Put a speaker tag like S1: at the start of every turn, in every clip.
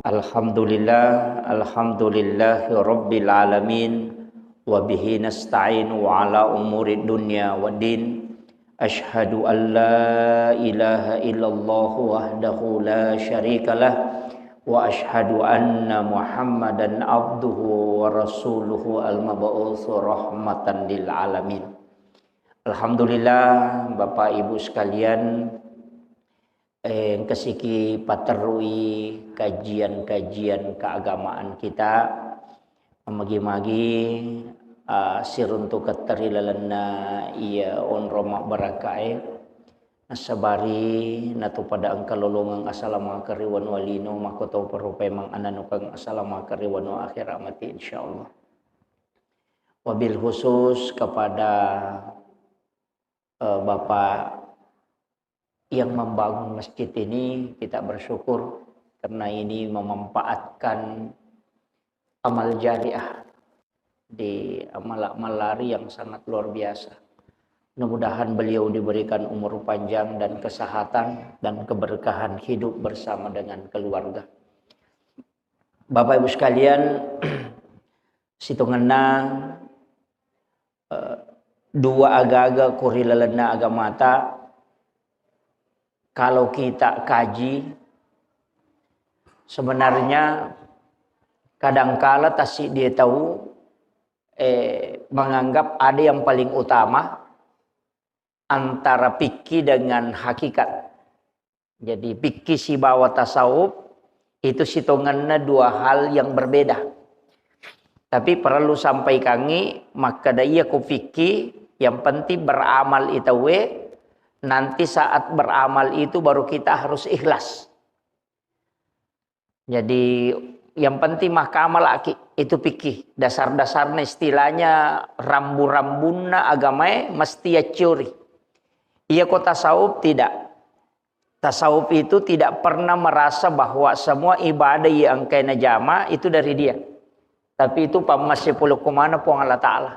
S1: Alhamdulillahi Rabbil Alamin. Wa bihi nasta'inu ala umuri dunya waddin. Ashhadu an la ilaha illallah wahdahu la syarikalah. Wa ashhadu anna Muhammadan abduhu wa rasuluhu al-mab'utsu rahmatan lil alamin. Alhamdulillah Bapak Ibu sekalian, kesiki paterui kajian-kajian keagamaan kita magi-magi siruntu katerilalana iya on roma barakai nasabari natu pada angka lolongang assalamu kariwan walino makoto perupai mang ananukang assalamu kariwan wa akhir amati insyaallah. Wabil khusus kepada Bapak yang membangun masjid ini, kita bersyukur karena ini memanfaatkan amal jariah di amal-amal lari yang sangat luar biasa. Mudah-mudahan beliau diberikan umur panjang dan kesehatan dan keberkahan hidup bersama dengan keluarga. Bapak Ibu sekalian, situngena dua aga-aga kurilalana agamata. Kalau kita kaji, sebenarnya kadangkala tasik dia tahu menganggap ada yang paling utama antara fikih dengan hakikat. Jadi fikih si bawa tasawuf itu hitungannya dua hal yang berbeda. Tapi perlu sampai kangi maka daya ku fikih yang penting beramal itu nanti saat beramal itu baru kita harus ikhlas. Jadi yang penting mah amal itu fikih. Dasar-dasarnya istilahnya rambu-rambuna agama mesti ya curi. Iya kok tasawuf tidak. Tasawuf itu tidak pernah merasa bahwa semua ibadah yang kena jama itu dari dia. Tapi itu pamasih puluh kumana puang Allah Ta'ala.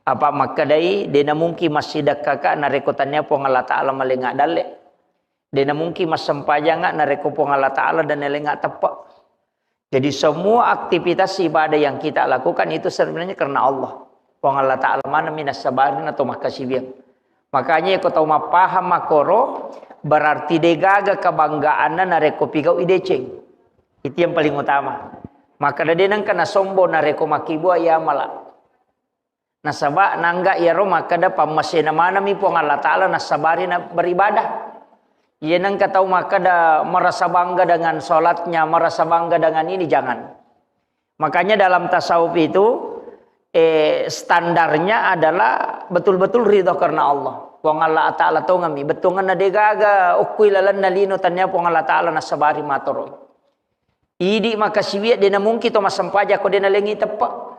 S1: Apa makadai dena mungkin masih dakaka narekotannya pong Allah Ta'ala malengak dale. Dena mungkin mas sempajanga nareko pong Allah Ta'ala dan nelengak tepak. Jadi semua aktivitas ibadah yang kita lakukan itu sebenarnya karena Allah. Pong Allah Ta'ala mana minas sabarin atau makasih. Makanya aku tahu paham makoro berarti degaga kebanggaan nareko pigau ideceng. Itu yang paling utama. Maka denang kana sombo nareko makibua ya malah. Nasaba nangga ya Roma kada pamasena mana mi pong Allah Ta'ala nasabari na beribadah. Ia nang katau maka da merasa bangga dengan sholatnya, merasa bangga dengan ini, jangan. Makanya dalam tasawuf itu standarnya adalah betul-betul ridho karena Allah. Pong Allah Ta'ala tau ngami betungan na degaga ukui lalan nalino tanya pong Allah Ta'ala nasabari matoroy. Idi makasiwiat dina mungkin to masampaja ko dina lengi tepak.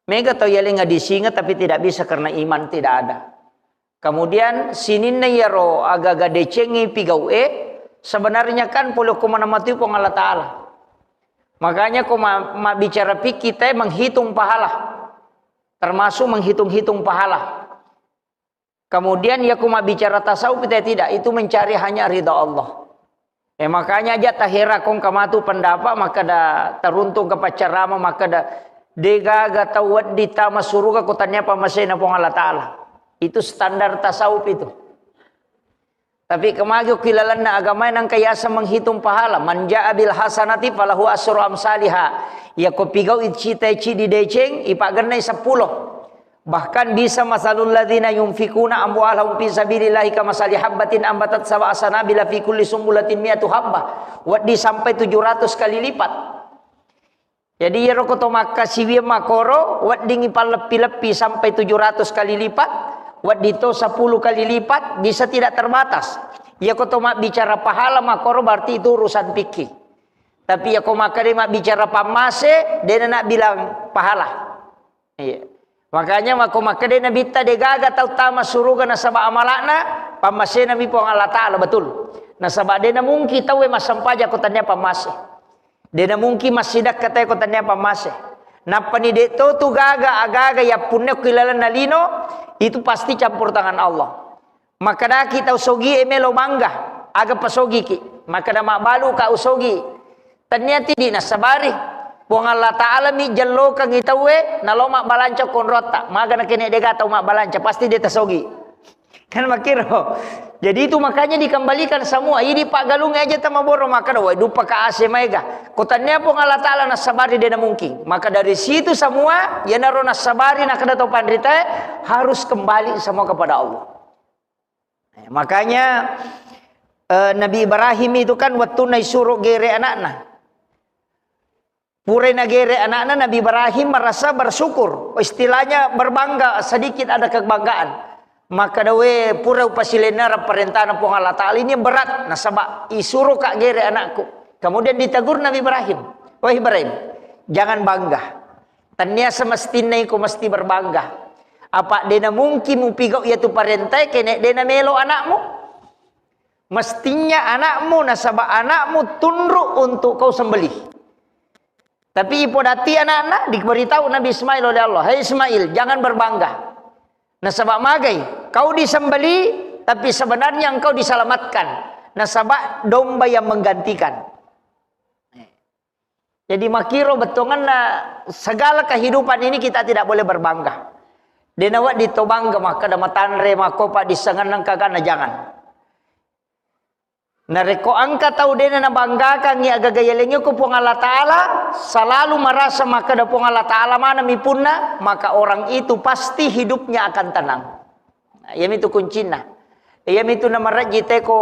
S1: Mega atau yaling disingat tapi tidak bisa karena iman tidak ada. Kemudian sininna yaro aga-aga decengi pigau sebenarnya kan puluh kumana mati pong Allah Ta'ala. Makanya kau bicara fikih kita menghitung pahala. Termasuk menghitung-hitung pahala. Kemudian ya kau bicara tasawuf kita tidak, itu mencari hanya ridha Allah. Makanya aja tahira kong kamatu pendapat maka da teruntung ke pacarama maka da degaga tawad ditama suruga kotanya pamasena pong Allah Ta'ala. Itu standar tasawuf itu. Tapi kemagi kilalan na agama nang kayasa menghitung pahala. Man ja'a bil hasanati falahu asyru amsalihha. Ya ko pigaw icita-ici di deceng ipaganay 10. Bahkan bisa masalul ladzina yunfikuna amwalahum fi sabilillahi kamasali habbatin ambatat sab'a sanabila fi kulli sumbulatin mi'atu habbah. Wadi sampai 700 kali lipat. Jadi ya rokoto maka siwi makoro wat dingi lepi-lepi sampai 700 kali lipat, wat dito 10 kali lipat bisa tidak terbatas. Ya koto mak bicara pahala makoro berarti itu urusan fikih. Tapi ya ko maka dia mak bicara pamase dia nak bilang pahala. Iya. Makanya mako maka dia nabita degaga tau tama suruga nasaba amalana pamase nabi pong Allah Ta'ala betul. Nasaba dia mungkin tahu masampaja kotanya pamase. Dia mungkin masih dak kata ko tanya pamase. Napa ni deto tu gaga agaga ya punya kilala nalino itu pasti campur tangan Allah. Maka dah kita sogi emelo mangga aga pasogi ki. maka nama balu ka usogi ternyata di nasabari puang Allah Ta'ala mi jallo kang itawe nalo mak balanca konrota maka nak kene dega tau mak balanca pasti dia tasogi kan makiro. Jadi itu makanya dikembalikan semua. Ini Pak Galung aja tama boro maka wah dupa ka ase mega. Kotannya puang Allah Ta'ala nasabari dia mungkin. Maka dari situ semua ya naro nasabari nak kada tau pandrita harus kembali semua kepada Allah. Makanya Nabi Ibrahim itu kan waktu nai suruh gere anaknya. Pure na gere anaknya Nabi Ibrahim merasa bersyukur. Istilahnya berbangga, sedikit ada kebanggaan. Maka dawe pura upasilenara perintah na puang Allah Ta'ala ini berat. Nasabak isuruh kak gere anakku. Kemudian ditegur Nabi Ibrahim. Wah Ibrahim, jangan bangga. Tanya semestinya iku mesti berbangga. Apa dena mungkin mupigau yaitu perintah kene dena melo anakmu? Mestinya anakmu nasabak anakmu tunduk untuk kau sembelih. Tapi ipodati anak-anak diberitahu Nabi Ismail oleh Allah, "Hai Ismail, jangan berbangga. Nasabak magai, kau disembeli, tapi sebenarnya engkau diselamatkan. Nasabak domba yang menggantikan." Jadi makiro betongan segala kehidupan ini kita tidak boleh berbangga. Denawat ditobangga maka damatanre mako pak disengan kagana jangan. Nareko angka tahu dena na banggakan ni aga gayalengnya ko puang Allah Ta'ala selalu merasa maka da puang Allah Ta'ala mana mipunna maka orang itu pasti hidupnya akan tenang. Yam itu kuncinya. Yam itu nama rajite ko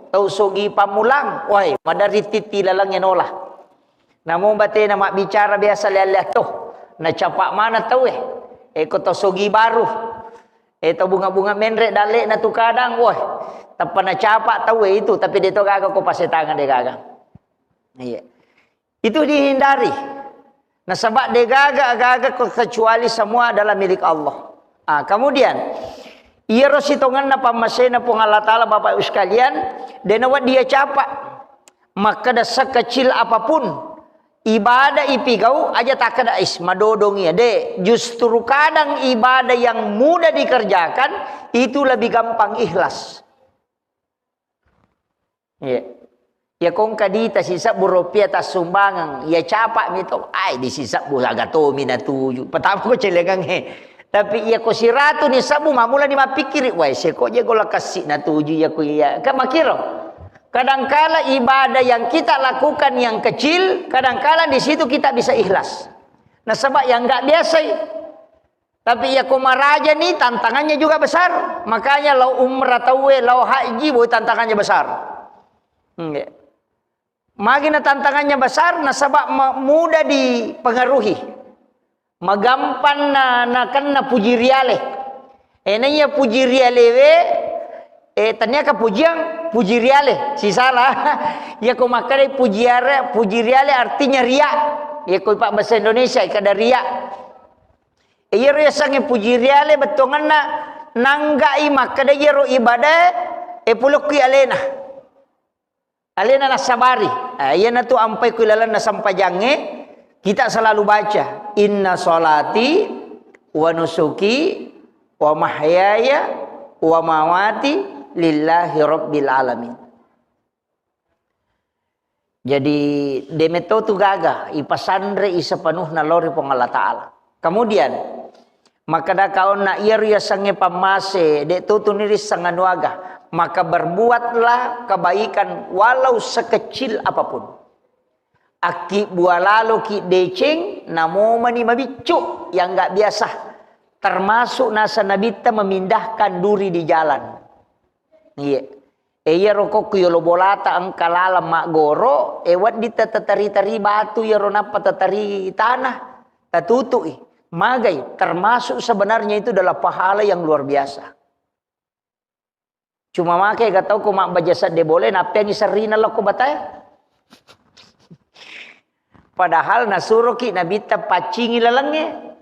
S1: tau sogi pamulang. Wah, madari titi lalang enolah. Namun bate nama bicara biasa lihat toh. Na capak mana tahu ko tau sogi baru. Tau bunga-bunga menrek dalek na tu kadang. Wah. Tak pernah capak tahu itu, tapi dia tahu kagak kau pasai tangan dia kagak. Iya. Itu dihindari. Nah sebab dia kagak kecuali semua adalah milik Allah. Kemudian ia rositongan na pamasena pung Allah Ta'ala Bapak Ibu sekalian, denawat dia capak. Maka dah sekecil apapun ibadah ipigau aja tak kada madodongnya de. Justru kadang ibadah yang mudah dikerjakan itu lebih gampang ikhlas. Ya kong kadita sisa buropia tas sumbangan ya capak mito ay di sisa bu agato minatuju pertama ko celegang tapi ya ko siratu ni sabu mamula ni mapikiri wah seko je gola kasih natuju ya ko ya kamakiro kadangkala ibadah yang kita lakukan yang kecil kadangkala di situ kita bisa ikhlas. Nah sebab yang enggak biasa tapi ya kumaraja nih tantangannya juga besar makanya lau umrah tawe lau haji boy tantangannya besar. Magina tantangannya besar nasabak mudah dipengaruhi. Magampan na kan na puji riale. Enanya puji riale ternyata puji riale. Si salah. Ya ko makare puji riale artinya ria. Ya ko pak bahasa Indonesia kada ria. Iya ria sange puji riale betongan na nanggai makada yero ibadah pulok ki alena. Alena nasabari. Iya na tu ampai kuilalan na sampajange kita selalu baca inna sholati wa nusuki wa mahyaya wa mawati lillahi rabbil alamin. Jadi demeto tu gaga ipasandre isa penuh na lori pong Allah Ta'ala. Kemudian maka da kaon na iya sange pamase de tu niris sanganuaga. Maka berbuatlah kebaikan walau sekecil apapun. Aki buah lalu ki deceng namo mani mabicu yang enggak biasa. Termasuk nasa nabita memindahkan duri di jalan. Iya. Iya rokok kuyolo bolata angkalala mak goro ewat di tatari batu ya ronapa tatari tanah tatutui. Magai termasuk sebenarnya itu adalah pahala yang luar biasa. Cuma makai gak tahu ko mak bajasat de boleh napi yang isarina lo ko batay. Padahal nasuruh ki nabita pacingi lalangnya.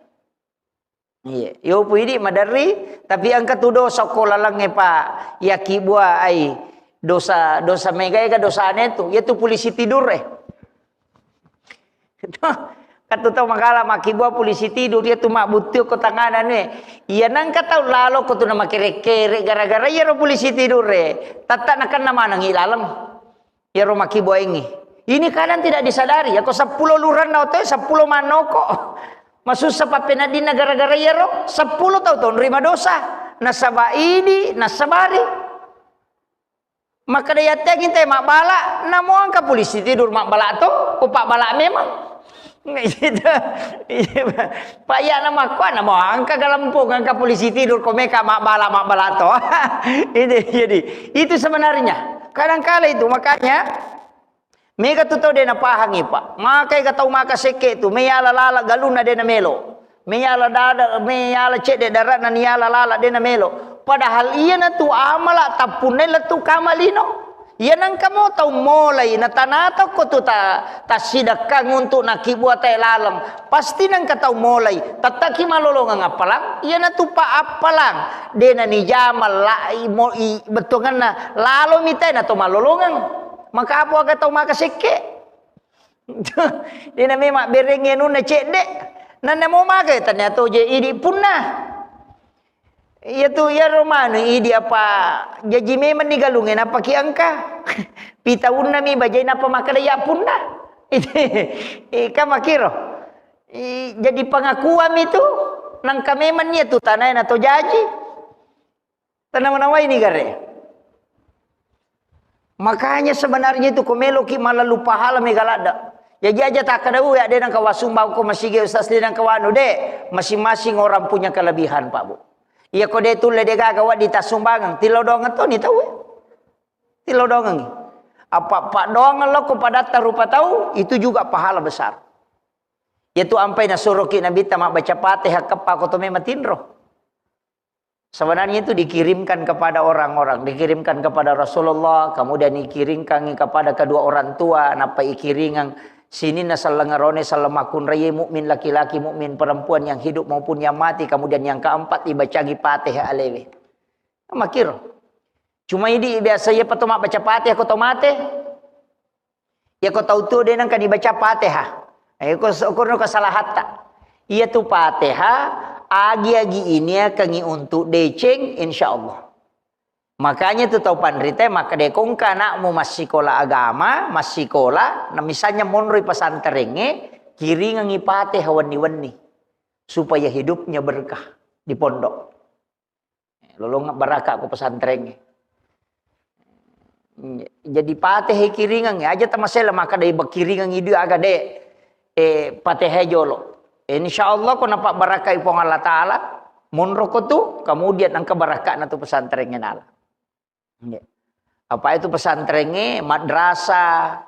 S1: Iya, yo puidi madari tapi angkat tu dosa ko lalangnya pak yaki buah ai dosa mega ka dosa ane tu yaitu polisi tidur Katu tahu makala makibua polisi tidur dia tu mak butuh ko tanganan iya nang kata lalo ko tu nama kere gara-gara iya ro polisi tidur tatak nakan nama nang ilalang Ya rumah kibo ini. Ini kadang tidak disadari. Ya kok 10 luran na otoy 10 manoko. Masusah pa pinadina gara-gara yero 10 tahun nerima dosa. Nasaba ini, nasabari. Maka daya tagin tayo mak bala. Namo ang ka polisi tidur mak bala to. Upak bala memang. Paya nama kuan nama angka galampung angka polisi tidur komeka mak bala to. Ini jadi itu sebenarnya kadang-kala itu makanya mega tu tahu dia na pahangi pak maka ka tahu maka seke tu meyala lala galuna dia na melo meyala dada meyala cek de darat na niala lala dia na melo padahal iya na tu amala tapunai la tu kamalino. Yan ang kamo taw molay na tanataw ko to ta sidakang untuk nakibuat tayo lalang. Pasti nang kataw molay tataki malolongan apalang. Yan na to pa apalang. De na ni jamal betungan na lalo mitay na to malolongan. Maka apo aga taw makasike. De na may maberengin nun na cek de. Na mo magay tanya to je idi pun na. Iya tu ya romano idi apa jaji memang digalungin apa ki angka pitaun nami bajai napa makadaya pun dah kama kiro jadi pengakuan itu nang kameman niya tu tanay na to jaji tanam-naway ni gare makanya sebenarnya itu komelo ki malalu pahala megalada jadi aja tak kada ya de nang kawasumbang ko masige ustaz de nang kawano de masing-masing orang punya kelebihan Pak Bu. Iya kode itu lede gagawa di tasumbangan tilodongan to ni tahu tilodongan apa pak dongan lo kepada tarupa tahu itu juga pahala besar yaitu ampai na suruki nabi tamak baca Fatihah kepa ko to matinro sebenarnya itu dikirimkan kepada orang-orang dikirimkan kepada Rasulullah kemudian dikirimkan kepada kedua orang tua napa ikiringan sini nasalangarone salamakun raya mukmin laki-laki mukmin perempuan yang hidup maupun yang mati kemudian yang keempat dibacagi Fatihah alewe. Makir. Cuma ini biasa ya patomak baca Fatihah ko tomate. Ya ko tahu tu dia nang kan dibaca Fatihah. Ko ukurno kesalahan tak. Iya tu Fatihah agi-agi ini kangi untuk deceng insyaallah. Makanya itu tahu pandrite maka dekong kanakmu masih sekolah agama, masih sekolah, nah misalnya monroi pesantrennya, kiri ngipate hawani-wani supaya hidupnya berkah di pondok. Lalu barakah ke pesantrennya. Jadi pateh kiringan aja tamasela maka dari bakiringan itu agak de pateh jolo. Insyaallah ko napak barakah ipong Allah Taala, monro ko tu kemudian angka barakah na tu pesantrennya nala. Apa itu pesantrennya madrasah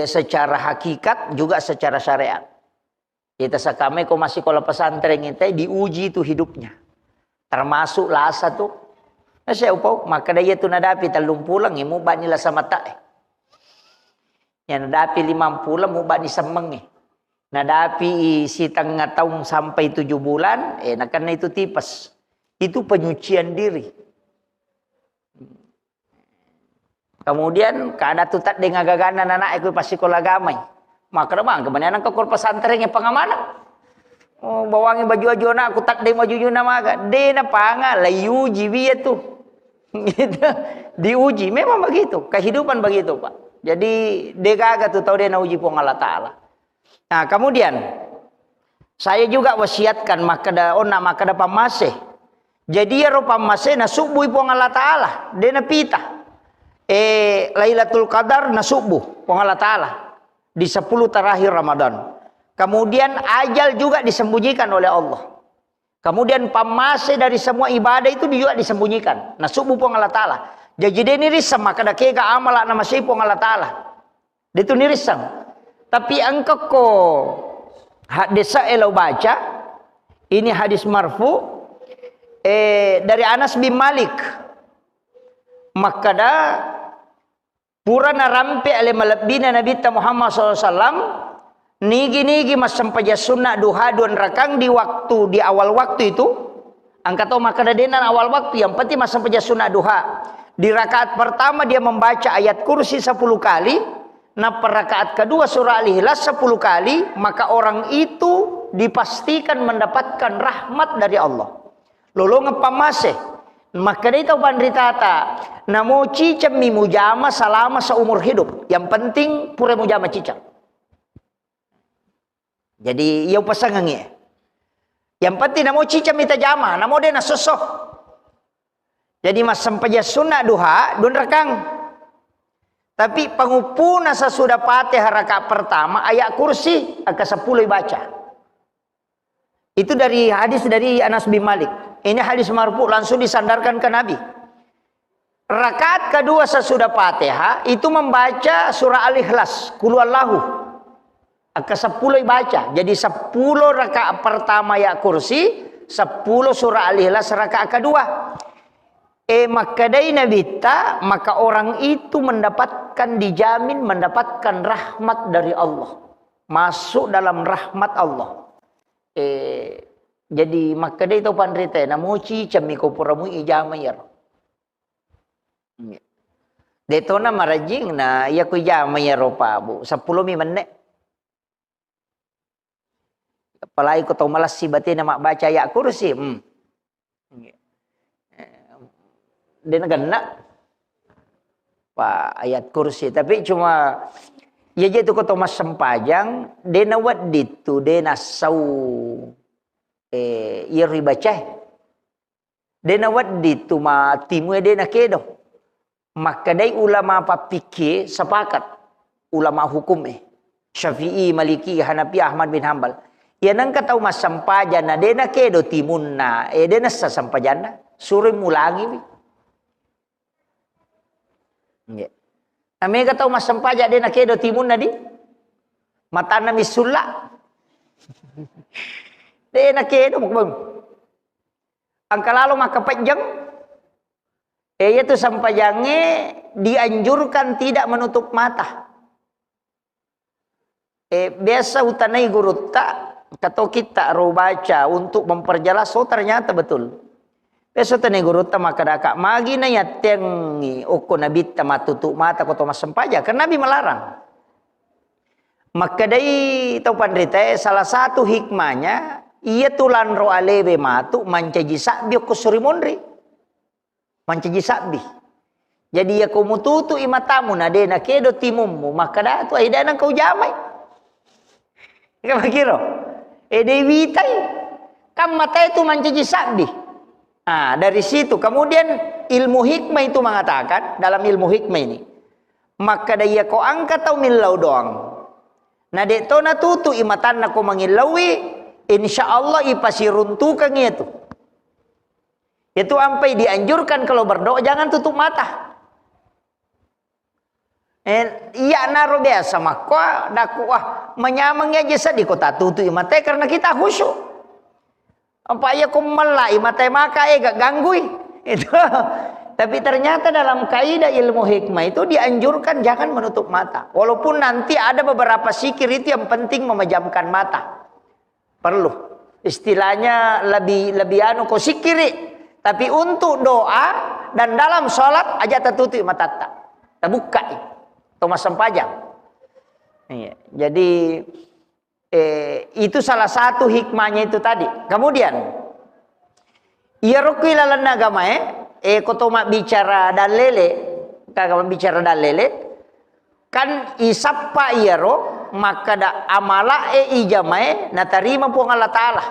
S1: secara hakikat juga secara syariat. Kita sakame ko masih kalau pesantren itu diuji itu hidupnya. Termasuk lasa tuh. Nah saya upau maka daya tu nadapi talung pulang imu bani la sama tak. Yang nadapi 50 mu bani semeng. Nadapi si tengah tahun sampai 7 bulan nah karena itu tipes. Itu penyucian diri. Kemudian kada tutat dengan gaganan anak aku pasti sekolah gamai. Maka bang kebenaran ke kor pesantren yang pengamanan. Oh bawangi baju anak aku tak de baju juna maga. De na panga layu jiwi itu. Gitu. Diuji memang begitu, kehidupan begitu, Pak. Jadi de gaga tu tahu de na uji pong Allah Taala. Nah, kemudian saya juga wasiatkan makada pamase. Jadi ya ro pamase na subuh pong Allah Taala, de na pita. Lailatul Qadar na subuh pong Allah Ta'ala di 10 terakhir Ramadan. Kemudian ajal juga disembunyikan oleh Allah. Kemudian pamase dari semua ibadah itu juga disembunyikan. Nah subuh pong Allah Ta'ala. Jadi dia nirisam maka dakega amala nama si pong Allah Ta'ala. Dia itu nirisam. Tapi engkau ko hadisa elau baca ini hadis marfu dari Anas bin Malik. Makada purana rampe ale malabina Nabi Muhammad SAW nigi mas sampaja sunnah duha 2 rakang di awal waktu itu angkat tahu makada denan awal waktu yang penting mas sampaja sunnah duha di rakaat pertama dia membaca ayat kursi 10 kali nah per rakaat kedua surah Al-Ikhlas 10 kali maka orang itu dipastikan mendapatkan rahmat dari Allah lolo ngepamase Maka dia tahu pandritata. Namo cicam mi mujama selama seumur hidup. Yang penting pura mujama cicam. Jadi ia pasangannya. Yang penting namo cicam mita jama, namo dia nasosoh. Jadi mas sampaja sunnah duha dun rekang. Tapi pangupuna sesudah Fatihah rakaat pertama ayat kursi ke 10 baca. Itu dari hadis dari Anas bin Malik. Ini hadis marfu langsung disandarkan ke Nabi. Rakaat kedua sesudah Fatihah itu membaca surah Al-Ikhlas, Qul Huwallahu. Ke 10 baca. Jadi 10 rakaat pertama ayat kursi, 10 surah Al-Ikhlas rakaat kedua. Maka dari Nabi maka orang itu dijamin mendapatkan rahmat dari Allah. Masuk dalam rahmat Allah. Jadi maka dari itu pandrita namuci camiko puramu ijama yar. Detona marajing na iya ko ijama yar pa bu 10 menit. Apalagi ko tau malas si batin na baca ya kursi. Dia nak Pak ayat kursi tapi cuma ya jadi kau Thomas sempajang dia nawat ditu dia nasau ia ribaca dia nawat ditu ma timu dia nakedo maka dai ulama papike sepakat ulama hukum Syafi'i Maliki Hanafi Ahmad bin Hambal ya nang katau mas sempajana dia nakedo timunna dia nasa sempajana suruh mulangi Ame kata mas sampaja dia nak kedo timun nadi mata na misulla dia nak kedo mukbang angkalalo makapajang itu sampajangnya dianjurkan tidak menutup mata biasa utanai guru tak kata kita baca untuk memperjelas ternyata betul. Besok tani guru ta makadaka magi na yatengi oko nabi ta matutup mata ko mas sempaja karena Nabi melarang. Maka dari tau pandrita salah satu hikmahnya ia tulan ro alebe matu mancaji sakbi ko surimondri. Mancaji sakbi. Jadi ya ko mututu imatamu na de na kedo timummu maka da tu ai danang kau jamai. Ika makiro. Dewitai kam mata itu mancaji sakbi. Nah, dari situ kemudian ilmu hikmah itu mengatakan dalam ilmu hikmah ini maka daya ko angkat tau milau doang. Nah deto na tutu imatan na ko mangilawi insyaallah ipasiruntukan itu. Itu sampai dianjurkan kalau berdoa jangan tutup mata. Iya naro biasa maka dakwah menyamangnya jasa di kota tutu imate karena kita khusyuk. Apa ya kumalai mata maka gak ganggui itu. Tapi ternyata dalam kaidah ilmu hikmah itu dianjurkan jangan menutup mata. Walaupun nanti ada beberapa zikir itu yang penting memejamkan mata. Perlu. Istilahnya lebih anu ko zikiri. Tapi untuk doa dan dalam sholat aja tertutup mata tak. Terbuka. Thomas sempajang. Jadi itu salah satu hikmahnya itu tadi. Kemudian ia rukui lalan agama kotoma bicara dalele kagama bicara dalele kan isappa iaro maka da amala ijamae na tarima po Allah taala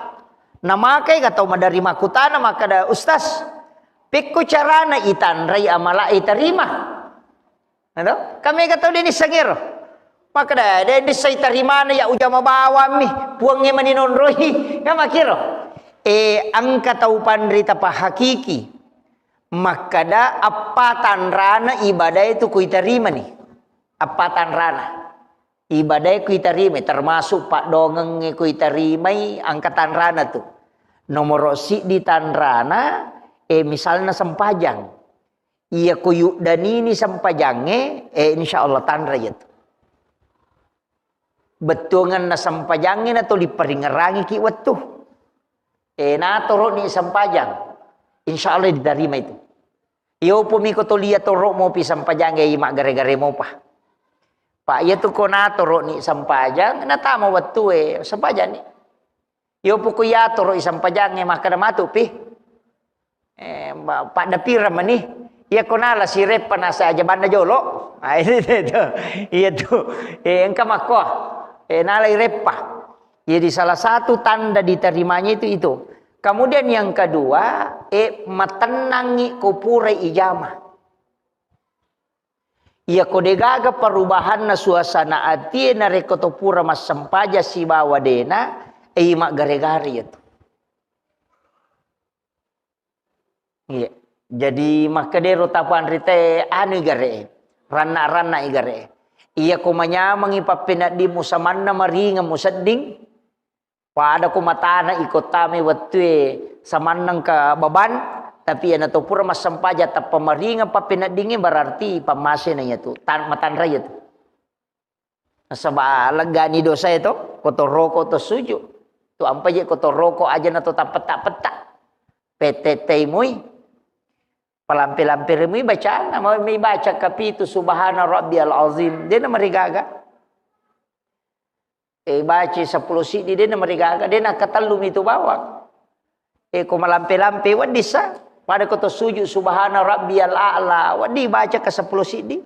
S1: na makai katau madari makutana maka da ustaz pikku carana itanrai amala tarima ano kami katau dini sangiro maka dah dia saya terima na ya uja mabawa mi puangnya maninonroi kama kiro angka tau pandrita pa hakiki maka dah apatan rana ibadah itu kui terima nih apatan rana ibadah kui terima termasuk pak dongeng kui terima angkatan rana tuh nomor si di tanrana misalnya sempajang iya kuyu dan ini sempajangnya insyaallah tanra itu betungan na sampajangin atau diperingerangi ki waktu na toro ni sampajang insyaallah diterima itu yo pumi ko to liya toro mo pi sampajang mak gare-gare mo pa ya tu ko na toro ni sampajang na tama waktu sampajang ni yo pu ko ya toro sampajang maka na matu pi Pak dapira mani ia konala si repa nasa aja banda jolo. Itu iya tuh engka makwa nalai repa. Jadi salah satu tanda diterimanya itu. Kemudian yang kedua matenangi kupure ijamah. Ia kodegaga perubahan na suasana ati na rekotopura mas sempaja si bawa dena mak gare-gare itu. Iya. Jadi makadero tapan rite anu gare. Rana igare. Ia kumanya mangipapinat di musamanna maringa musadding. Pada kumatana ikut tami watue samannang ke baban. Tapi yana to pura mas sempaja ta pamaringa papinat dingin berarti pamase na itu matan raya itu. Saba lagani dosa itu kotor rokok to suju. Tu ampa je kotor rokok aja na to tapet-tapet. PTT mui. Palampir-lampir mui bacaan mau mi baca kapitu subhana rabbiyal azim. Dia na marigaga. Baca 10 sidi dia na marigaga. Dia na katalum itu bawang. Ko malampe-lampe wadisa. Pada koto sujud subhana rabbiyal a'la. Wadi baca ke 10 sidi.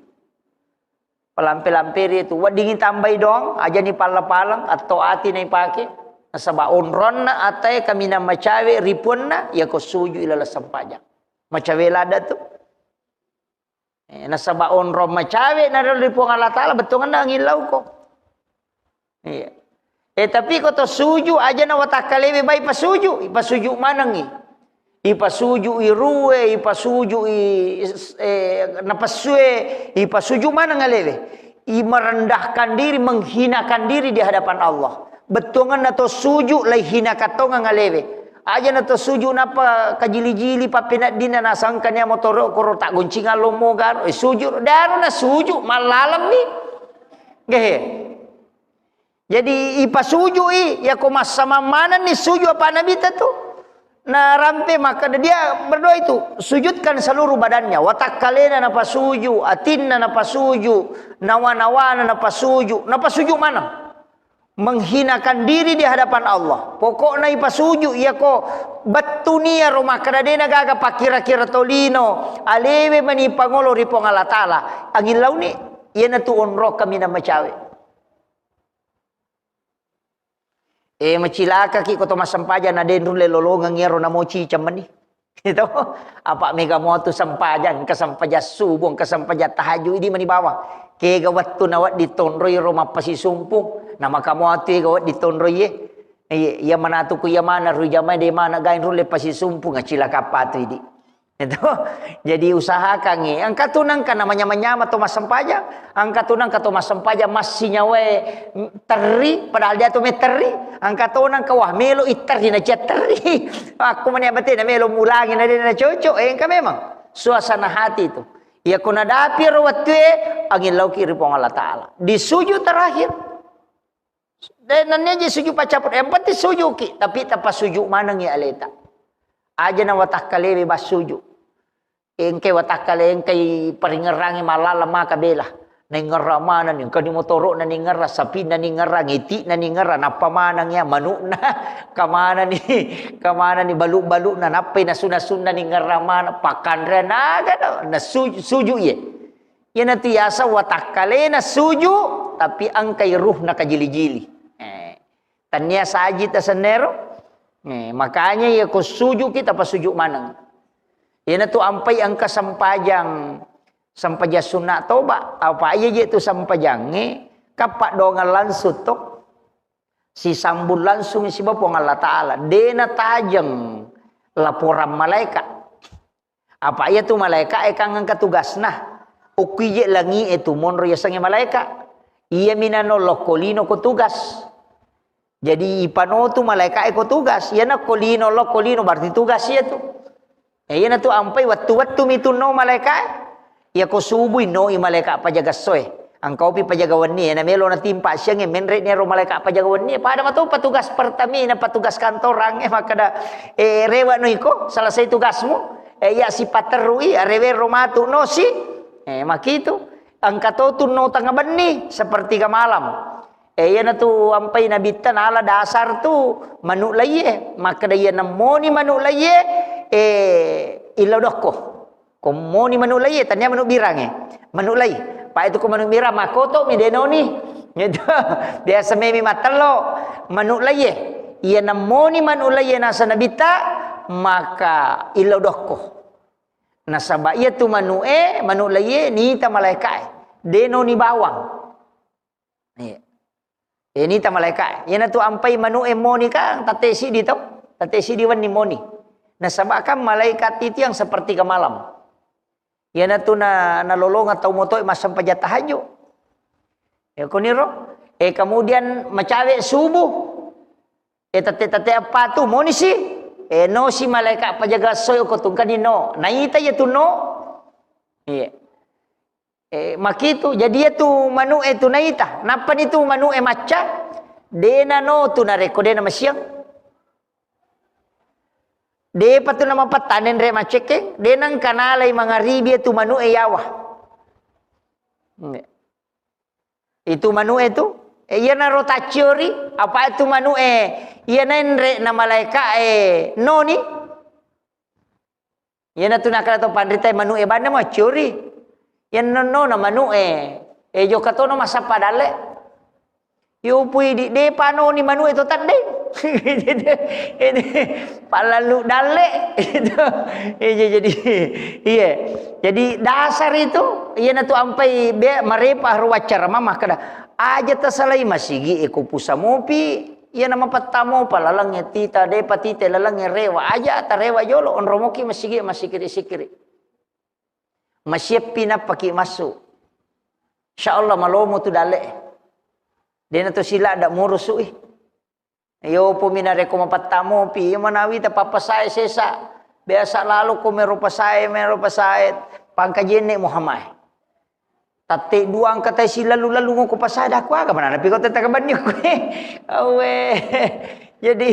S1: Palampe-lampir itu. Wadi ingin tambah dong. Aja ni pala-palang. Atau ati na ipake. Nasaba unron na atay kami na macawe ripun na. Ya ko sujud ilala sampajak. Macawe lada tu. Nasaba unron macawe na ripun Allah Ta'ala. Betul na ang ilaw ko. Iya. Tapi koto sujud aja na watakalewe bayi pasuju. Ipasuju manang ipasuju iruwe, ipasuju napasue, ipasuju mana ngalewe? Merendahkan diri, menghinakan diri di hadapan Allah. Betongan atau suju lai hina katonga ngalewe. Aja nato suju napa kajili-jili papinat dina nasangkan ya motoro koro tak guncing alomo gar. Suju daru na suju malalam ni. Gehe. Jadi ipasuju ya komas sama mana ni suju apa nabi tu? Nah rampe maka dia berdoa itu sujudkan seluruh badannya watakalena napa suju atinna napa suju nawa-nawana napa suju mana menghinakan diri di hadapan Allah pokoknya ipa suju ya ko batunia rumah kadadena gaga pakira-kira tolino alewe mani pangolo ripong Allah Ta'ala angin launi iya na tu onro kami na macawe macilaka ki koto masampaja na denrun le lolongang ngero na mochi chamani. Ito apa mega motu sampajan kasampaja subong kasampaja tahaju idi mani bawa. Ke gawat tu nawat ditonroy roma pasisumpung na makamotu gawat ditonroy ya manatu ku ya mana rujamai de mana gain rule pasisumpung ngacilaka patu idi. Itu jadi usahakan angkat tunang kan namanya menyama Thomas Sempaja angkat tunang ke Thomas Sempaja masih nyawe teri padahal dia tu teri angkat tunang ke wah melo iteri na teri aku menyabati na melo mulangi na dia na cocok engka memang suasana hati itu ya kuna dapir waktu angin lauki ripong Allah Ta'ala di sujud terakhir dan nanti sujud pacaput yang penting sujud ki tapi tanpa sujud mana ngi aleta aja na watak kalewe bas sujud engke watakale engke peringerangi malala maka bela ningera mana ning kadi motoro na ningera sapi na ningera ngiti na ningera napa mana nya manuk na kamana ni balu-balu na napai na suna-suna ningera mana pakan renaga na suju ye ya nanti asa watakale na suju tapi angkai ruh na kajili-jili tanya saji ta senero makanya ya ko suju kita pas suju manang yana tu ampai angka sampajang sampaja sunat toba apa aja je tu sampajang kapak dongan langsung tok si sambul langsung si bapong Allah Ta'ala dena tajeng laporan malaikat apa aja tu malaikat kang angka tugas nah ukui je langi itu monro ya sange malaikat iya minano lokolino ko tugas jadi ipano tu malaikat ko tugas yana kolino lokolino berarti tugas ya tu iya na tu ampai wattu mitu no malaikat ya ko subuh no i malaikat pajaga soe angkau pi pajagawan ni na melo na timpa siya menre ni ro malaikat pajagawan ni pada matu petugas pertamina petugas kantorang maka da rewa no iko salah satu tugasmu ya si paterui rewe romatu no si makitu angkato tu no tanga bani seperti ka malam ya na tu ampai nabitan ala dasar tu manuk laye maka da ya namoni manuk laye ilodoko komoni manulai tanya manu birange manulai pa itu ko manu bira makoto mi denoni gitu biasa memi matelo manulai ia namoni manulai nasa nabita maka ilodoko nasaba ia tu manulai ni ta malaikat denoni bawang ini ta malaikat ia na tu ampai manue moni ka tatesi di tau tatesi di wan ni moni nasaba kan malaikat itu yang seperti ke malam. Ya na tu na nalolong atau motoy masam pajatahanyo. Kuniro. Kemudian macawe subuh. Tate apa tu moni si? No si malaikat pajaga soy ko tungkan di no. Naita ya tu no. Iya. Makitu jadi tu manu tu naita. Napa ni tu manu maca? Dena no tu na rekode na masyang. De patu nama patanen re maceke denang kanalay mga ribi tu manu yawa. Itu manu itu iya na rotaciori apa itu manu iya na re na malaika noni. Iya na tu nakala to pandrita manu banda mo ciori. Yan no na manu jo kato no masapa dale. Yo pui de pano ni manu itu tande. Ini palalu dale itu jadi iya jadi dasar itu iya na tu ampai be marepah ruwacara mama kada aja tasalai masigi eko pusamopi iya nama patamo palalang tita de patite lalang rewa aja tarewa jolo on romoki masigi masikiri masiepi na paki masuk insyaallah malomo tu dale dena tu sila ada murusu yo puminare ko mapatamo pi manawi ta papasay sesa biasa lalu ko merupa saya pangkajene Muhammad tate duang kata sila lalu ko pasada ko aga mana pi ko tatakabanyo ko awe jadi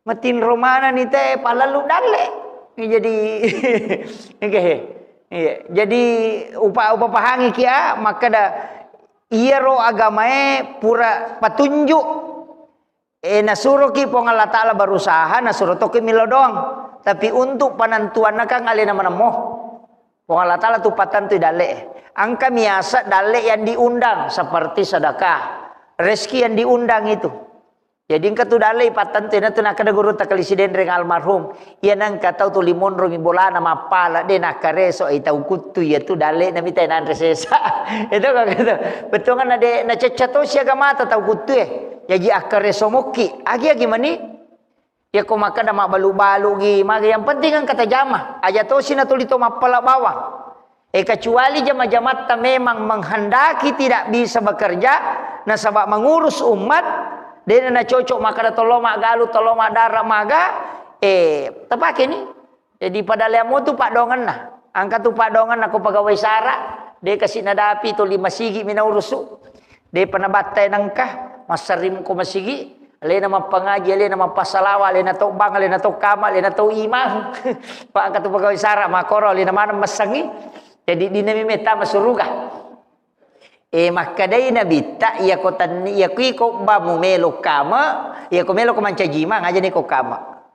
S1: matin romana ni te palalu dale jadi jadi upa pahangi kia maka da iro agamae pura patunjuk nasuruh ki pong Allah Ta'ala berusaha nasuruh toki milo doang tapi untuk panantuan nakang alina manamo pong Allah Ta'ala tu patantu dale angka miasa dale yang diundang seperti sedekah rezeki yang diundang itu jadi engka tu dale patantu na tu nakada guru takalisi den reng almarhum ia nang katau tu limon romi bolana mapala de nakare so itau kutu ya tu dale na mitai nan resesa itu kata betul kan ada na cecato siaga mata tau kutu jadi akare somoki agi mani ya ko maka da mabalu-balu gi maga yang penting kan kata jama aja to sina tulito mapala bawang kecuali jama-jama ta memang menghendaki tidak bisa bekerja na sabab mengurus umat den na cocok maka da toloma galu toloma dara maga tepake ni jadi pada lemo tu pak dongan nah angka tu pak dongan aku pegawai sara de kasih nadapi tu 5 sigi mina urusu de panabatay nangka masarim ko masigi ale nama pangaji ale nama pasalawa ale na to bang ale na to kama ale na to imam pa katu pagawai sara makoro ale na manam masangi jadi dinami meta masuruga makadai nabi ta ya ko tan ya ko ba mo melo kama ya ko melo ko mancajima ngaja ni ko kama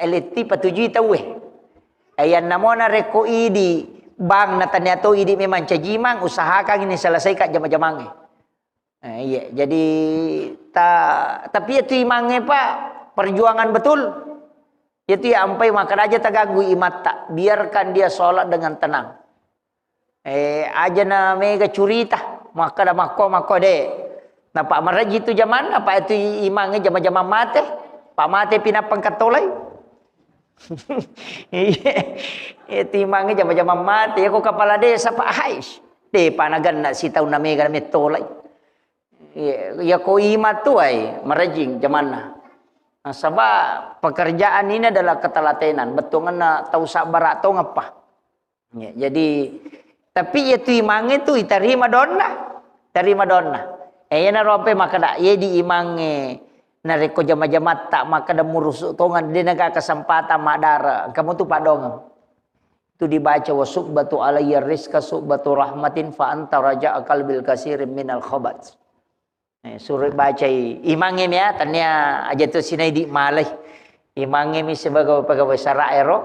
S1: eleti patuju tawe ayan namona reko idi bang natanya to idi memang cajimang usahakan ini selesai kat jama-jamange iya, jadi tapi itu imangnya pak perjuangan betul. Itu ya ampai makan aja terganggu imat tak. Biarkan dia sholat dengan tenang. Aja na mega curita maka dah mako deh. Nah pak maraji itu zaman apa itu imangnya jama-jama mate. Pak mate pinapang katolay. Itu imangnya jama-jama mate. Ya ko kepala desa pak Hais. De panagan na si tahu na mega metolay. Ya ko imat tu ay merajing zaman nah, sebab pekerjaan ini adalah ketelatenan betul na tahu sabar atau ngapa ya, jadi tapi itu imang itu terima donna ya na rope maka dak ye di imange na reko jama-jama tak maka da murus tongan di naga kesempatan madara kamu tu padong itu dibaca wasuk batu alayya rizqa subbatu rahmatin fa anta raja qalbil kasirin minal khabat. Suruh baca imangnya ya tanya aja tu sinai di malai Imangi mi sebagai pegawai saraero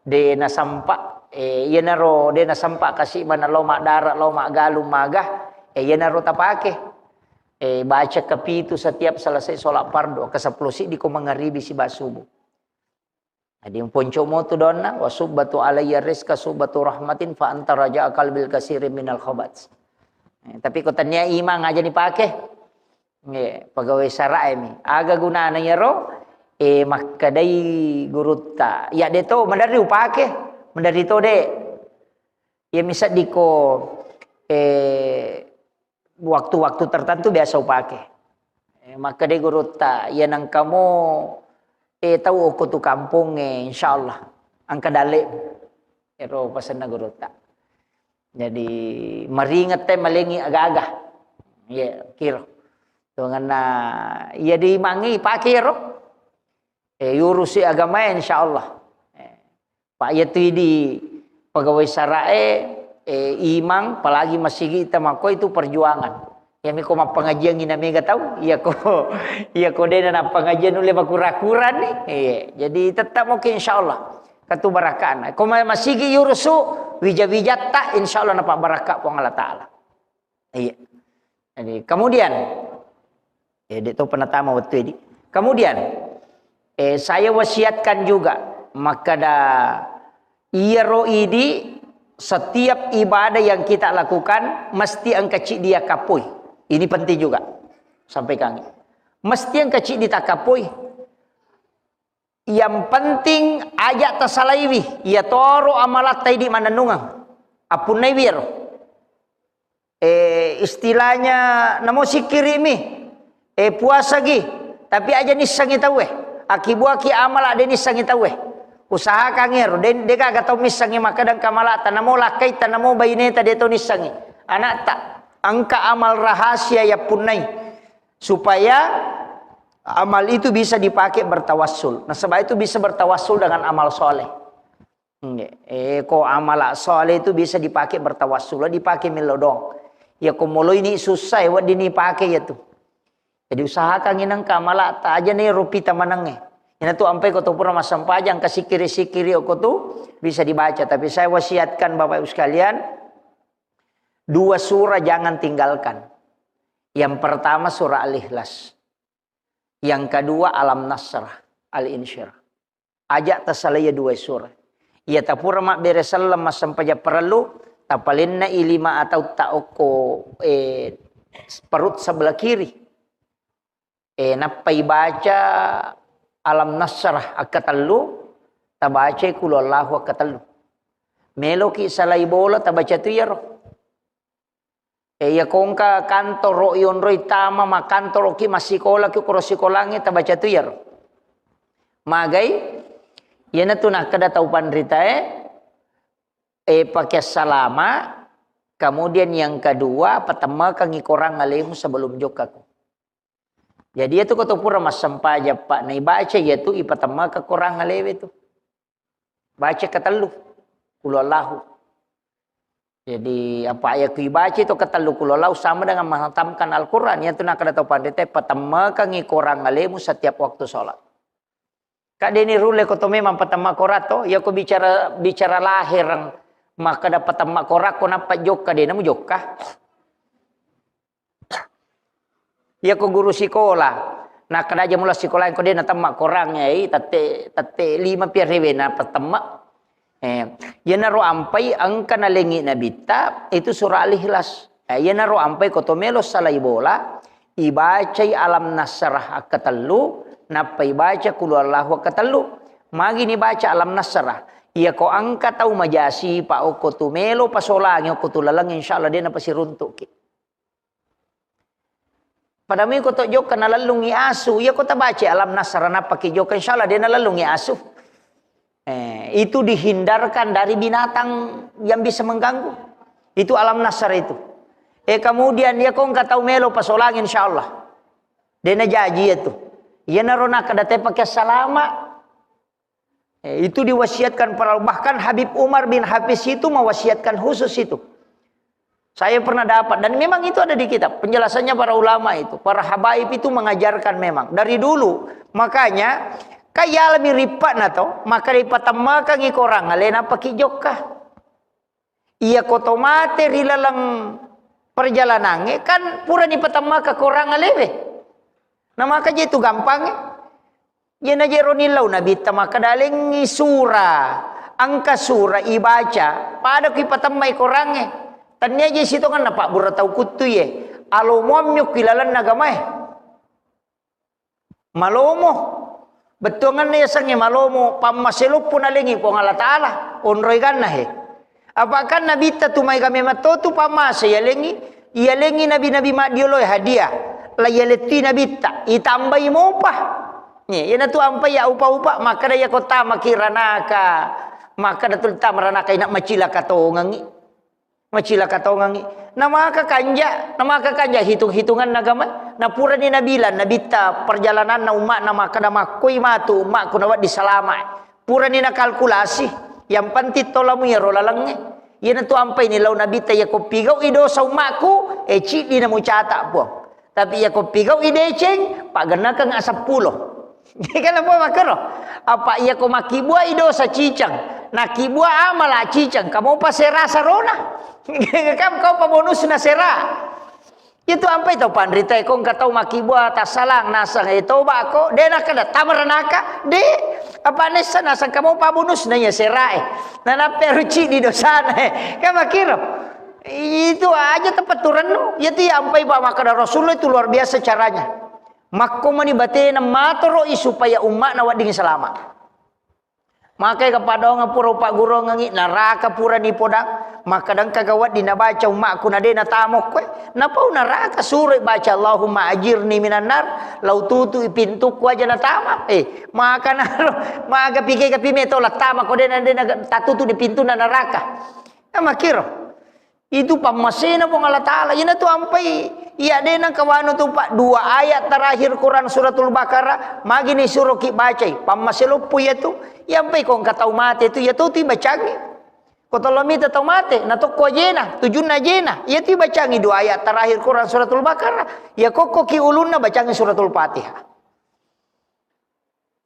S1: de na sampa iya naro de na sampa kasih mana loma darat loma galung magah iya naro tapake baca kepitu setiap selesai sholat fardu ke 10 si di ko mangaribi si basubuh. Adi yung ponco mo tu donna wa subbatu alayya rizqa subbatu rahmatin fa anta raja'a qalbil kasirin minal khabats. Tapi ko tanya imang aja dipake. Pegawai sarae mi aga gunana yaro makadai gurutta ya deto mandari upake mandari to de ya misa diko waktu-waktu tertentu biasa upake makadai gurutta ya nang kamu tahu aku tu kampung insyaallah angka dale ero pasan na gurutta jadi maringat teh malengi agak-agak ya kira dengan ya dimangi pake ro urusi agama insyaallah. Pak yaitu di pegawai sarae imang apalagi masih kita mako itu perjuangan. Ya mi ko pengajian ina mega tahu iya ko dena na pengajian ule makura-kura nih. Jadi tetap mungkin insyaallah katu barakan. Ko masih urusu wija-wijata insyaallah napa barakah pong Allah taala. Iya. Jadi kemudian itu penatama waktu ini. Kemudian saya wasiatkan juga maka iro idi setiap ibadah yang kita lakukan mesti ang kecil dia kapui. Ini penting juga sampai kami. Mesti ang kecil ditakapui. Yang penting ajak tasalaiwi ya toro amalat taidi mananungang. Apun naibiro. Istilahnya namo sikirimi. Puasa gi tapi aja nisangi tahu akibuaki amal ada nisangi tahu usaha kangero den deka gatau misangi makadang kamala tanamo lakai tanamo baineta deto nisangi anak tak angka amal rahasia ya punai supaya amal itu bisa dipakai bertawassul. Nah sebab itu bisa bertawassul dengan amal soleh. Ko amal soleh itu bisa dipakai bertawassul dipakai melodong ya ko molo ini susah ya dini pakai ya tuh. Jadi usahakan inang kamala ta aja nih rupi tamanange. Ina tuh ampai ko pura masampajang kasih kiri-kiri ko tuh bisa dibaca. Tapi saya wasiatkan Bapak Ibu sekalian 2 surah jangan tinggalkan. Yang pertama surah Al-Ikhlas. Yang kedua Alam Nasrah, Al-Insyirah. Ajak tasalaya 2 surah. Ia tapura mak beresallam masampaja perlu tapalinna ilima atau taoko perut sebelah kiri. Napai baca Alam Nasrah akatallu tabaca kulallahu akatallu meloki salai bola tabaca tu yaro ya kongka kantor ro yon roi tama ma kantor ki masikola ki korosikolangi tabaca tu yaro magai yana tu nak kada tau pandrita pakai salama kemudian yang kedua pertama kangi korang alemu sebelum jokaku. Jadi itu kata pura mas sampaja pak nai baca yaitu ipatama kekurang alewe itu baca katalu kulallahu. Jadi apa ayat ku baca itu katalu kulallahu sama dengan menghatamkan Al-Quran yaitu nak ada tahu pandai patama kangi kurang alemu setiap waktu sholat. Kak deni rule kata memang patama korato ya ku bicara lahir maka dapat patama korak ko napa jokka dena mu jokka. Ya ko guru sekolah. Nah kada aja mula sekolah ko dia natamak korangnya tate 5 rewe na patama. Ya naro ampai angka na lengi na bita itu surah Al-Ikhlas. Ya naro ampai ko tomelo salai bola ibacai Alam Nasrah akatallu napa ibaca qul huwallahu akatallu. Magi ni baca Alam Nasrah. Ya ko angka tau majasi pa o ko tumelo pasolangi o ko tulalang insyaallah dia na pasiruntuk ki. Pada mi ko to jok kana lalungi asu ya ko ta baca Alam Nasrah na pakai jok insyaallah dia na lalungi asu. Itu dihindarkan dari binatang yang bisa mengganggu. Itu Alam Nasrah itu. Kemudian ya ko enggak tahu melo pasolang insyaallah. Dia na janji itu. Ya narona kada te pakai salama. Itu diwasiatkan para bahkan Habib Umar bin Hafiz itu mewasiatkan khusus itu. Saya pernah dapat dan memang itu ada di kitab penjelasannya para ulama itu, para habaib itu mengajarkan memang dari dulu. Makanya Kaya alami ripat na to, maka ripatama kang ikorang, alena pakijok ka. Iya kotomate rilalang perjalanannya kan pura ni patama ka korang alewe. Nah maka je itu gampang. Ya na je ronilau nabita maka daling sura, angka sura ibaca pada ki patama korangnya. Tanya je situ kan napak buratau kutu ye. Alomomyo kilalan nagamay. Malomo. Betungan na yasangnya malomo pamaselok pun alingi po ngala taala. Onroy kan na he. Apakah nabi tatumay kami matotu pamasa yalengi nabi madioloy hadiah la yaleti nabi ta itambay mo pa ni yan tu ampay ya upa maka daya kota makiranaka maka datul tamaranaka ina macila katongangi na maka kanja hitung-hitungan nagama na pura ni nabilan nabita perjalanan na umat na maka na makoy matu umat kunawat di salama pura ni na kalkulasi yang pantit tolamu ya rolalangnya. Yan tu ampai nilaw nabita ya ko pigaw ido sa umaku cik di na mo chata po. Tapi ya ko pigaw ideceng pagana kang asa pulo. Kaya po makaro. Apa ya ko makibua ido sa cicang. Nakibua amala cicang. Kamu pa sera sa rona. Kau pa bonus na sera. Itu ampai to pandrita kong katau makibua tasalang nasang ito ba ko dena kada tamaranaka de apa nesa nasang kamu pa bonus na ya serae nana peruci di dosana kama kira itu aja tempat turun itu ampai ba maka Rasulullah itu luar biasa caranya makko mani batena matoro supaya umat na wading selamat maka kepada orang pura pak guru ngangi neraka pura ni podang maka dan kagawat dinabaca umat ku nade na tamok kwe napau neraka surat baca Allahumma ajirni minan nar lau tutu pintu ku aja na tamak maka naro maka pikir kapi meto la tamak ko dena tatutu di pintu na neraka makiro itu pamasena po Allah taala ina tu ampai iya dena kawano tu pak 2 ayat terakhir Quran suratul Baqarah magini suruh ki bacai pamaselopu ya tu yampai kong katau mate tu ya tu ti bacangi kotolomi tatau mate na to ko jena tujun na jena ya ti bacangi 2 ayat terakhir Quran suratul Baqarah ya koko ki ulun na bacangi suratul Fatihah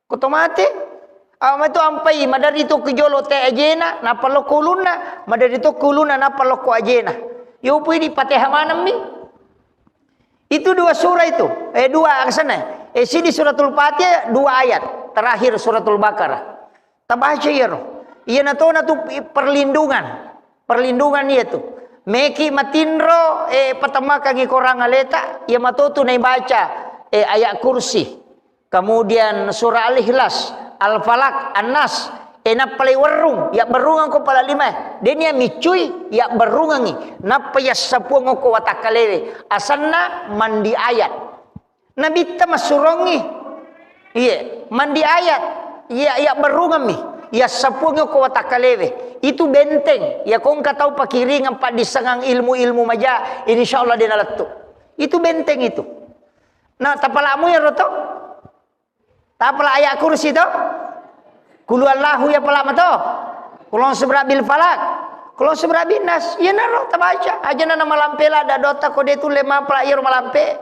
S1: kotomate itu ampai madari itu kejolo te ajena na paloko ulunna madari itu kuluna na paloko ajena yo pui di Fatihah manam mi itu 2 surah itu 2 aksana sini suratul Fatihah 2 ayat terakhir suratul Baqarah tabaca ya roh iya na to perlindungan itu meki matinro patama kangi korang aleta ya matotu na baca ayat kursi kemudian surah al-ikhlas al-falak an-nas ena palai warung ya berungang ko pala 5 denia micui ya berungangi napa ya sapuang ko watakalewe asanna mandi ayat nabi ta masurongi iya mandi ayat ya berungami ya sapuang ko watakalewe itu benteng ya kong katau pakiringan pa disangang ilmu maja insyaallah dia nalattu itu benteng itu nah tapalamu ya roto tapala ayat kursi to kulu Allahu ya pala mato kulon sebrabil falak kulon sebrabil nas ya naro tabaca aja na malampela da dota ko de tu lema pala ir malampe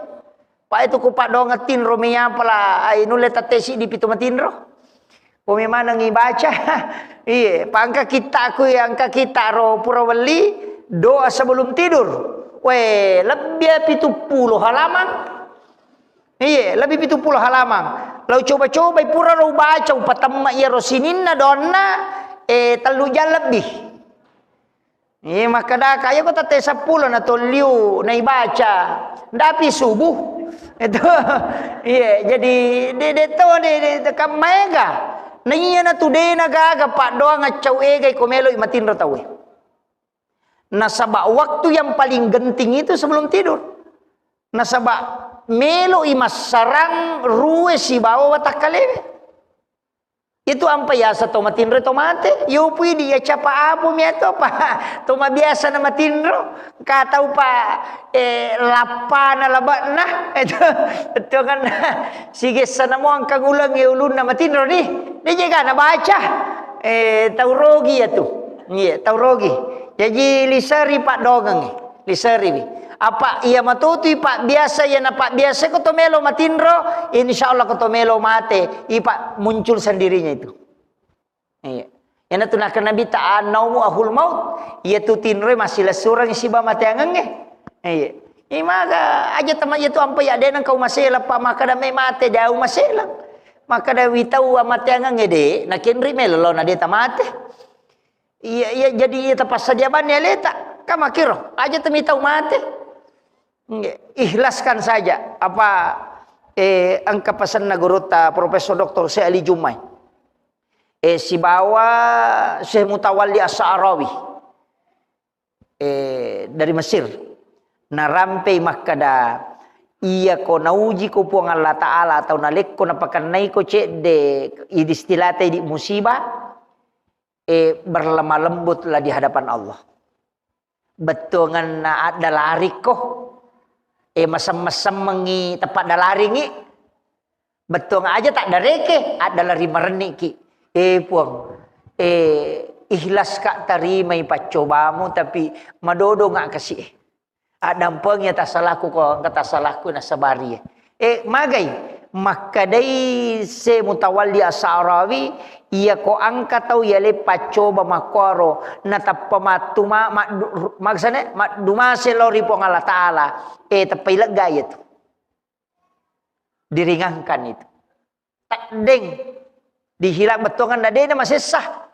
S1: pa itu ku pak do ngetin romia pala ai nule tatesi di pitu matinro pome mana ngibaca iya pangka kita aku yang ka kita ro purawali doa sebelum tidur we lebih 70 halaman iya lebih 70 halaman lau coba-coba pura ro baca upatama ya rosininna donna telu jam lebih maka dah kaya ko tate 10 na toliu na ibaca ndapi subuh itu iya jadi de kamega na iya na tude na gaga pak doang ngacau egay komelo imatin ro tawe nasaba waktu yang paling genting itu sebelum tidur nasaba melo imas sarang ruwe si bawa watakalewe itu ampa ya sa tomatinro tomate yo pui dia capa apo mieto pa toma biasa na matinro katau pa lapana labana itu kan sige sana mo ang kagulang ulun na matinro ni jaga na baca taurogi ya tu iya taurogi jadi lisari pak dogang lisari Apa ia matutui pak biasa ya na pak biasa ko tomelo matinro, insyaallah ko tomelo mate, ipa muncul sendirinya itu. Iya. Yana tu nak nabi ta'anau ahul maut, ia tu tinro masih lesurang si ba mate angenge. Iya. Imaga aja teman itu ampai ada nang kau masela pa maka da me mate dau masela. Maka da witau mate angenge de, na kenri melolo na de tamate. Iya jadi ia tepas sadiaban ya leta. Kama kiro aja temi tau mate. Ikhlaskan saja apa angka pesan na guru ta Profesor Dr. Syekh Ali Jumai. Si bawa Syekh Mutawalli As-Sa'rawi dari Mesir. Na rampai makada iya ko nauji ko po ng Allah Ta'ala atau nalik ko napakanay ko cek de idistilate di musibah berlemah lembutlah di hadapan Allah. Betungan na ada lari ko masam-masam mengi tepat dalari ngi betung aja tak dareke ada lari merenik ki puang ikhlas kak tarimai pacobamu tapi madodo ngak kasih ada pengnya tak salahku ko kata salahku na sabari magai makadai se Mutawalli As-Sa'rawi ia ko angka tau ya le pacoba makoro na tapamatuma maksane dumase lori po Allah Ta'ala tapi lega itu diringankan itu tak deng dihilang betongan na dia masih sah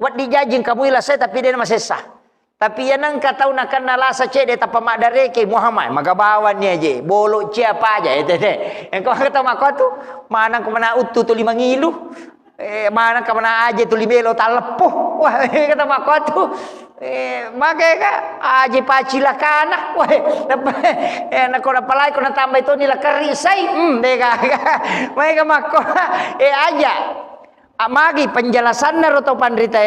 S1: wat dijajing kamu ilah saya tapi dia masih sah. Tapi yang nang katau nak nalasa cek dia tapa mak dareke Muhammad magabawan ni aje bolok ce apa aja itu deh. Yang kau kata mak kau tu mana kau mana utu tu 5 ngilu mana kau mana aje tu libelo tak lepuh. Wah kata mak kau tu magai ka aje pacila kana. Wah nak kau apa lagi kau nak tambah itu ni lah kerisai. Deka mereka mak kau aja. Amagi penjelasan atau pandrita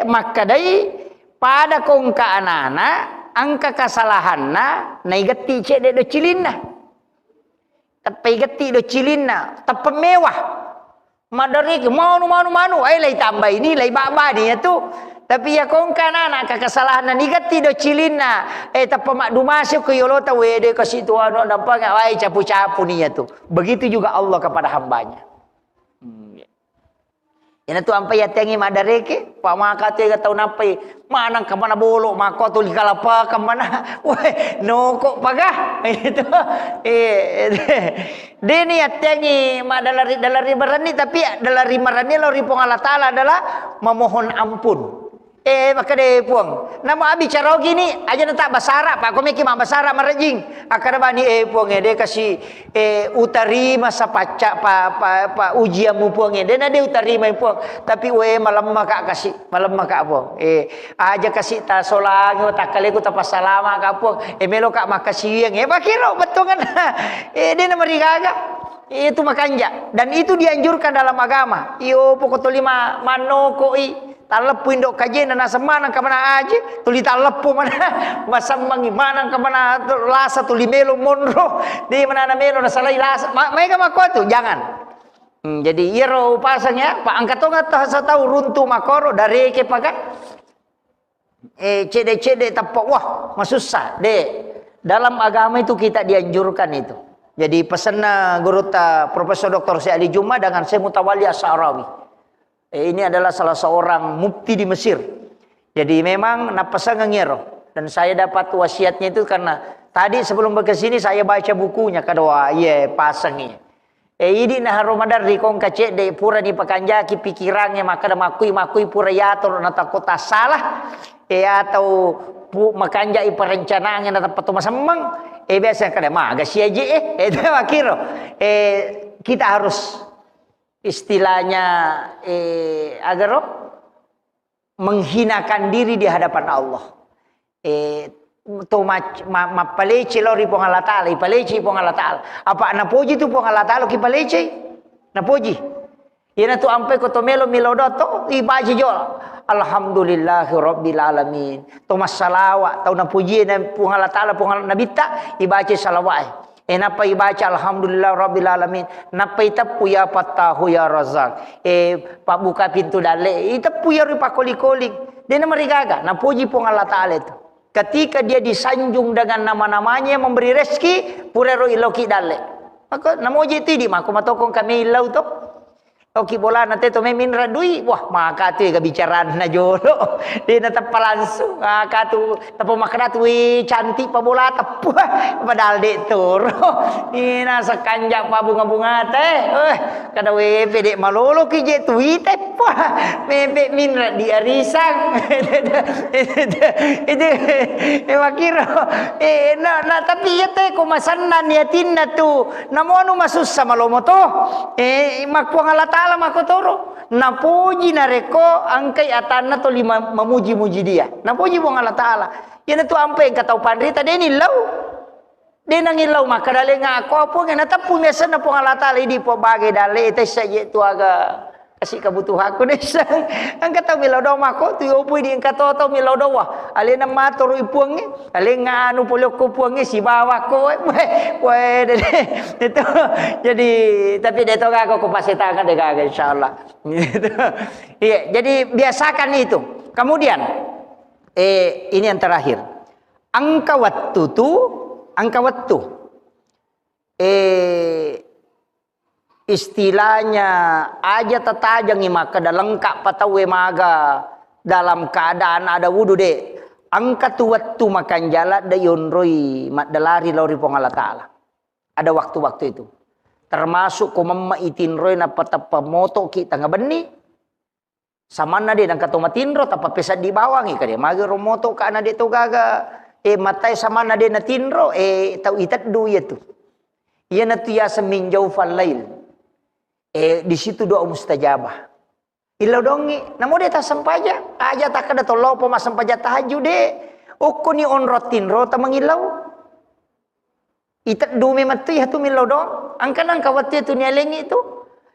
S1: maka dai pada kongka anak-anak angka kesalahanna naigati cek do cilinna tapi gati do cilinna tapi mewah madari manu lai tambah ini lai baba ni tu tapi ya kongka anak kesalahanna naigati do cilinna tapi mak dumasuk ke yolota wede ke situ anu nampak wai capu-capu ni tu begitu juga Allah kepada hambanya. Ina tu ampai ya tengi madareke pak maka tu tau napai mana ke mana bolok maka tu likalapa ke mana weh nokok pagah itu dia ni ya tengi dalari berani tapi dalari marani lori pong Allah Ta'ala adalah memohon ampun maka dia puang nama abi cara gini aja tak basara pak kau meki mak basara marajing akada bani puang dia kasih utari masa paca pa ujianmu puang dia nade utarima puang tapi malam maka kasih malam maka puang aja kasih ta solang tak kali ku ta pasalama ka puang melo kak makasih yang bakiro betul kan dia nama rigaga itu makanja dan itu dianjurkan dalam agama iyo pokok lima manokoi talepu indok kajian dan semana kemana aja tuli talepu mana masam mangi mana kemana lasa tuli melo monro di mana melo na salai lasa mereka mako tu jangan jadi iro pasangnya pak angkat tonga tahu runtuh makoro dari ke pakai cede tapak wah masusah de dalam agama itu kita dianjurkan itu jadi pesan guru ta Profesor Dr. Syekh Ali Jumai dengan Syekh Mutawalli As-Sa'rawi. Ini adalah salah seorang mufti di Mesir. Jadi memang napasang ngero dan saya dapat wasiatnya itu karena tadi sebelum ke sini saya baca bukunya kedua pasangi. Ini nah Ramadan di kong kacek de pura ni pakanjaki pikirannya maka da makui pura yator nata kota salah atau makanjai perencanaannya nata patu masamang biasa kada maga siaje itu makiro kita harus istilahnya agar menghinakan diri di hadapan Allah. To mapalece lori pong Allah Ta'ala, ipalece pong Allah Ta'ala. Apa napoji tu pong Allah Ta'ala kipalece? Napoji. Ina tu ampe ko tomelo milodoto ibaji jol. Alhamdulillahi rabbil alamin. To masalawa tau napuji na pong Allah Ta'ala pong nabita ibaji salawai. Napa ibaca alhamdulillah rabbil alamin napa itapu ya Fattahu ya Razak pak buka pintu dale itapu ya ripa koli-koli dia nama rigaga napuji pong Allah Ta'ala itu ketika dia disanjung dengan nama-namanya yang memberi rezeki, purero iloki dale. Maka namoji itu di mako matokong kami ilau to. Oki bola nanti to memin radui, wah maka tu kebicaraan na jolo. Dia natap langsung, maka tu tapo makna tu cantik pa bola tap, padahal dek tur. Ina sakanjak pa bunga-bunga teh, kada we pede malolo ki je tu teh, mepe min di arisang. Itu wakiro, na tapi ya teh kumasanan yatin na tu, namo anu masus sama lomo to, makpuang alata alam aku toro napuji nareko angkai atana to lima memuji-muji dia napuji buang Allah Ta'ala yan itu ampe yang katau pandrita dia nilau dia nangilau maka dale ngaku apa ngana tapu mesa na puang Allah Ta'ala di po bagai dale itu saja itu agak kasih kebutuhan aku desa angkat tahu milau doa mako tu opui di angkat tahu milau doa ale na matur ipuangi ale nganu polok ko puangi si bawa ko itu jadi tapi dia tahu aku pasti tangan deh kagak insyaallah iya jadi biasakan itu kemudian ini yang terakhir angka waktu istilahnya aja tetajang maka lengkap patawe maga dalam keadaan ada wudu de angkat waktu makan jala dayun roi madalari lori pong Allah Ta'ala ada waktu-waktu itu termasuk kumamma itin roi na patapa moto kita ngabeni samana de nang katomatinro tapa pesa di bawangi kade magi romoto kana de to gaga matai samana de na tinro tau itat du yatu iya na tuya seminjau falail di situ doa mustajabah. Ilau dongi, namo dia tak sempaja, aja tak ada tolo poma sempaja tahajud de. Oko ni on rotin rota mengilau. Itat dumi mati hatu milau dong. Angka kawat tu nialengi itu.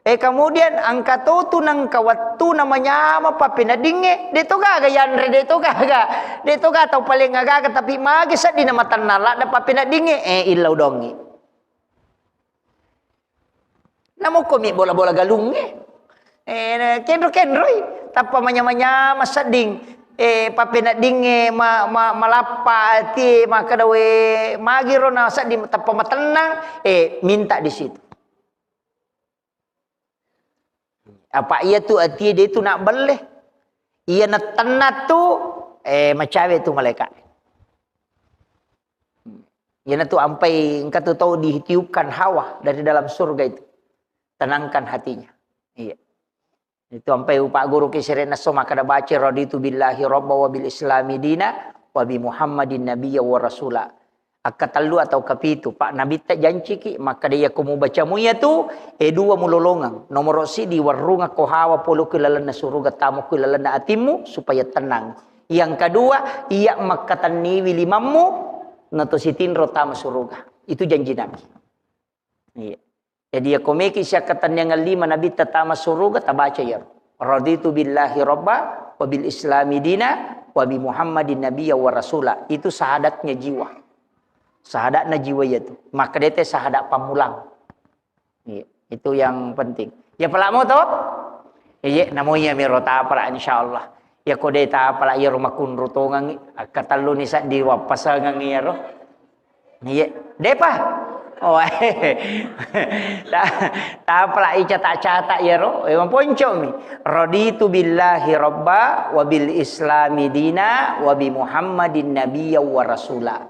S1: Kemudian angka tu nang kawat tu namanya apa pinadinge. De to gaga yanre de to gaga. De to gaga tau paling gaga tapi magi sa di nama tanala dapat pinadinge ilau dongi. Namo komi bola-bola galung kendro tapa manya masading papena dinge malapa ti maka dawe magiro na sa di tapa matenang minta di situ apa iya tu ati dia tu nak beleh iya na tanat tu macawe tu malaikat iya na tu ampai engkau tu tahu ditiupkan hawa dari dalam surga itu tenangkan hatinya. Iya. Itu sampai Pak Guru Kisirena so maka ada baca raditu billahi rabba wa bil islami dina wa bi Muhammadin nabiyya wa rasula. Akatalu atau kapitu Pak Nabi tak janji ki maka dia kamu baca muya tu dua mulolongang. Nomor si di warunga ko hawa polo kilalana suruga tamu kilalana atimu supaya tenang. Yang kedua iya makatan niwi limamu nato sitin rotama suruga. Itu janji Nabi. Iya. Jadi ya komeki syakatan yang lima Nabi tatama suruga tabaca ya. Raditu billahi rabba wa bil islami dina wa bi Muhammadin nabiyya wa rasula. Itu sahadatnya jiwa. Sahadatnya jiwa itu. Maka dia sahadat pamulang. Iya, itu yang penting. Ya pala mo to? Iya, namanya mirota pala insyaallah. Ya kode ta pala ya rumah kun rutongang katalu ni sa di wapasangang ya ro. Iya, depa. Oh, tak apalah catak-catak ya roh. Emang poncong ni. Raditu billahi rabba wa bil islami dina wa bi Muhammadin nabiyya wa rasula.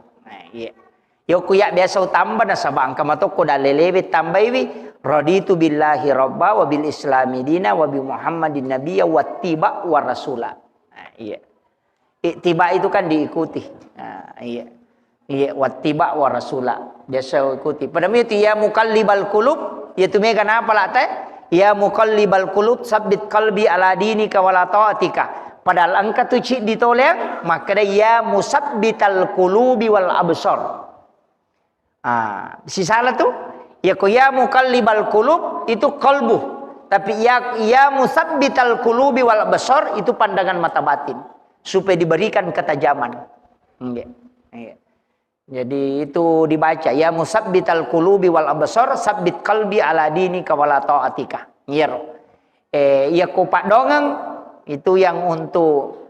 S1: Iya. Yo kuya biasa tambah na sabang kamatoko dalelebe tambaiwi raditu billahi rabba wa bil islami dina wa bi Muhammadin nabiyya wa tiba wa rasula. Iya. Tiba itu kan diikuti. Iya. Iya, wattiba wa rasula. Biasa ikuti. Pada itu ya mukallibal qulub, ya tu mega apa lah teh? Ya mukallibal qulub sabbit qalbi ala dinika wala taatika. Padahal angka tu cik ditolak, maka dia ya musabbital qulubi wal absar. Si salah tu ya ko ya mukallibal qulub itu qalbu. Tapi ya musabbital qulubi wal absar itu pandangan mata batin supaya diberikan ketajaman. Iya. Iya. Jadi itu dibaca ya musabbital qulubi wal absar sabbit qalbi ala dinika wala taatika. Nyer. Ya ko pak dongang itu yang untuk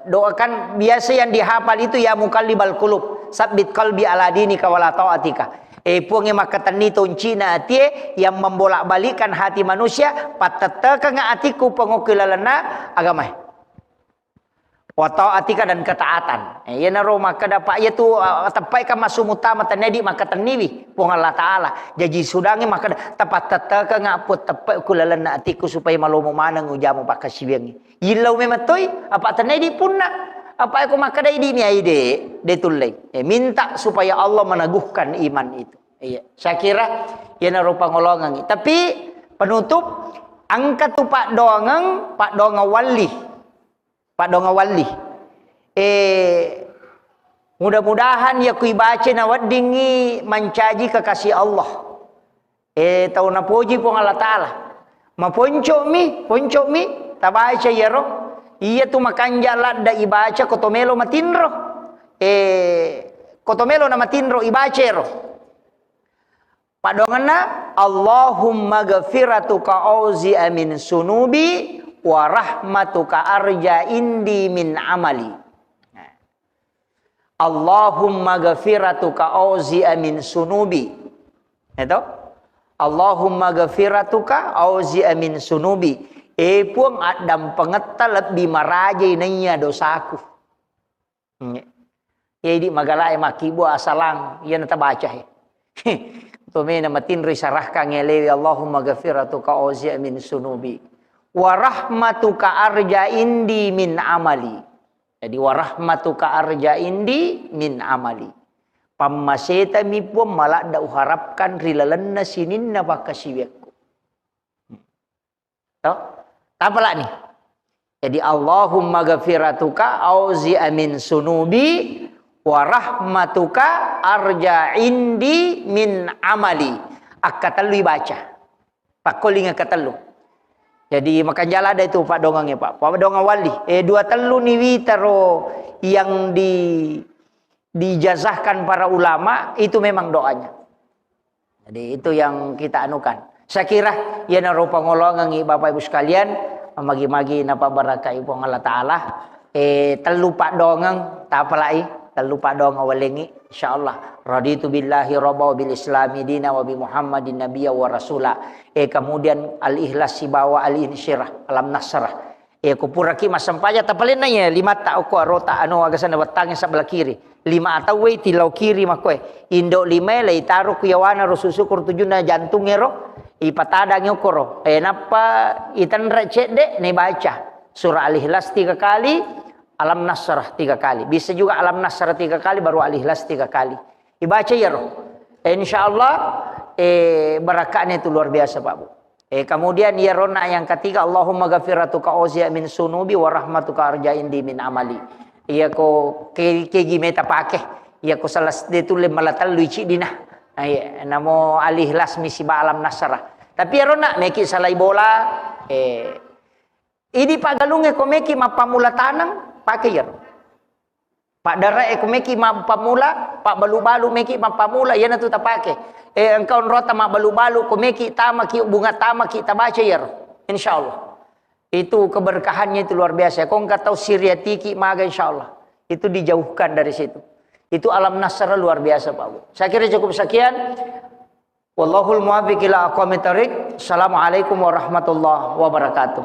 S1: doakan biasa yang dihafal itu ya mukallibal qulub sabbit qalbi ala dinika wala ta'atika. Puang yang makatan ni toncina atie yang membolak-balikan hati manusia patataka nga atiku pengokilalana agama. Wa ta'atika dan ketaatan. Ya naro maka dapat ya tu tapai ka masumutama tanedi maka taniwi puang Allah taala. Jadi sudangi maka tapat tataka nga put tapai kulalana atiku supaya malomo manang ujamu pakasiwengi. Yilau mematoy apa tanedi punna apa aku maka dai ni aide de tulai. Minta supaya Allah meneguhkan iman itu. Iya. Saya kira ya naro pangolongan. Tapi penutup angkat tu Pak Dongang Wali. Pak Donga Wali. Mudah-mudahan ya kui baca na wadingi mencaji kekasih Allah. Tahu na puji pun Allah Ta'ala. Ma ponco mi, tabaca ya roh. Iya tu makan jalan da ibaca kotomelo matinro. Kotomelo na matinro ibaca roh. Pak Donga na Allahumma ghafiratuka auzi amin sunubi wa rahmatuka arja indi min amali. Allahumma ghafiratuka auzi'a min sunubi. Itu? Allahumma ghafiratuka auzi'a min sunubi. Puang adam pengetal lebih marajai nanya dosaku. Jadi magalai makibu asalang ia nata baca he. Tome nama tin risarahka ngelewi Allahumma ghafiratuka auzi'a min sunubi. Warahmatuka arja indi min amali. Jadi warahmatuka arja indi min amali. Pamaseta mi pun malak da uharapkan rilalanna sininna bakasiwekku. Tahu? Apalah nih? Jadi Allahumma ghafiratuka auzi'a min sunubi warahmatuka arja indi min amali. Akatalu baca. Pakolinga katalu. Jadi makan jala ada itu Pak Dongangnya Pak. Pak Dongang Wali. Dua telu ni witaro yang dijazahkan para ulama itu memang doanya. Jadi itu yang kita anukan. Saya kira ya naro pangolongan Bapak Ibu sekalian magi-magi napa barakah Ibu Allah Taala. Telu Pak Dongang tak apalai. Telu Pak Dongang walengi insyaallah raditu billahi rabba bil islami dina wa bi muhammadin nabiyya wa rasula. Kemudian al ikhlas sibawa al insyirah alam nasrah. Kupuraki masampaya tapalin na ya 5 tao ko rota ano agasan na watangin sa belah kiri. 5 atau we tilaw kiri makoy. Indo 5 lay taro kuyawana ro susukur 7 na jantung ro. Ipatada nyo ko ro. Napa itanra cede ne baca surah al ikhlas 3 kali. Alam nasrah 3 kali. Bisa juga alam nasrah 3 kali baru al-ikhlas 3 kali. Dibaca ya roh. Insyaallah barakahnya itu luar biasa Pak Bu. Kemudian ya rona yang ketiga Allahumma ghafiratuka auzi'a min sunubi wa rahmatuka arja indi min amali. Iya ko kegi meta pake. Iya ko salas itu le malatal luici dina. Namo al-ikhlas misi ba alam nasrah. Tapi ya rona meki salai bola ini pagalunge ko meki mapamula tanang pakai ya. Pak Dara meki pamula, Pak balu-balu meki pamula, ya tu tak pakai. Engkau rota mak balu-balu meki tama ki bunga tama kita baca ya. Insyaallah. Itu keberkahannya itu luar biasa. Kau enggak tahu siriatiki maga insyaallah. Itu dijauhkan dari situ. Itu alam nasr luar biasa Pak Bu. Saya kira cukup sekian. Wallahul muwaffiq ila aqwamit thoriq. Assalamualaikum warahmatullahi wabarakatuh.